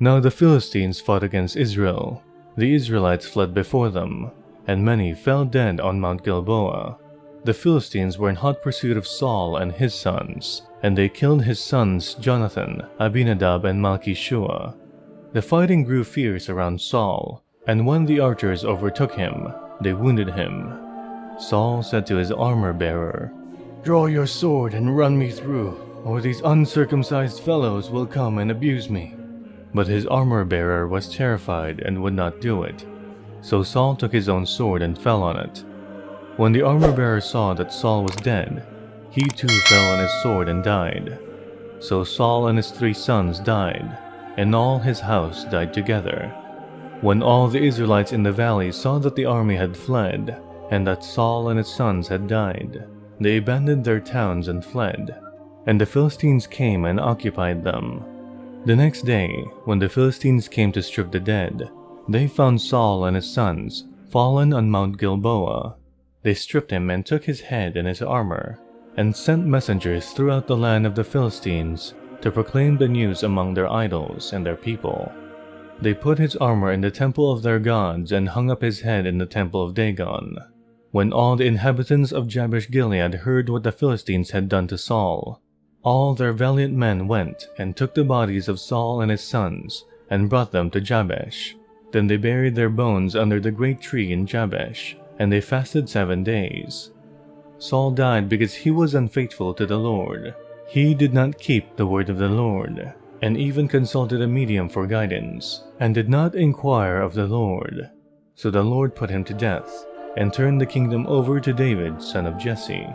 Now the Philistines fought against Israel. The Israelites fled before them, and many fell dead on Mount Gilboa. The Philistines were in hot pursuit of Saul and his sons, and they killed his sons Jonathan, Abinadab and Malki-Shua. The fighting grew fierce around Saul, and when the archers overtook him, they wounded him. Saul said to his armor-bearer, "Draw your sword and run me through, or these uncircumcised fellows will come and abuse me." But his armor-bearer was terrified and would not do it. So Saul took his own sword and fell on it. When the armor-bearer saw that Saul was dead, he too fell on his sword and died. So Saul and his 3 sons died, and all his house died together. When all the Israelites in the valley saw that the army had fled, and that Saul and his sons had died, they abandoned their towns and fled, and the Philistines came and occupied them. The next day, when the Philistines came to strip the dead, they found Saul and his sons fallen on Mount Gilboa. They stripped him and took his head and his armor, and sent messengers throughout the land of the Philistines to proclaim the news among their idols and their people. They put his armor in the temple of their gods and hung up his head in the temple of Dagon. When all the inhabitants of Jabesh-Gilead heard what the Philistines had done to Saul, all their valiant men went and took the bodies of Saul and his sons and brought them to Jabesh. Then they buried their bones under the great tree in Jabesh, and they fasted 7 days. Saul died because he was unfaithful to the Lord. He did not keep the word of the Lord, and even consulted a medium for guidance, and did not inquire of the Lord. So the Lord put him to death, and turned the kingdom over to David, son of Jesse.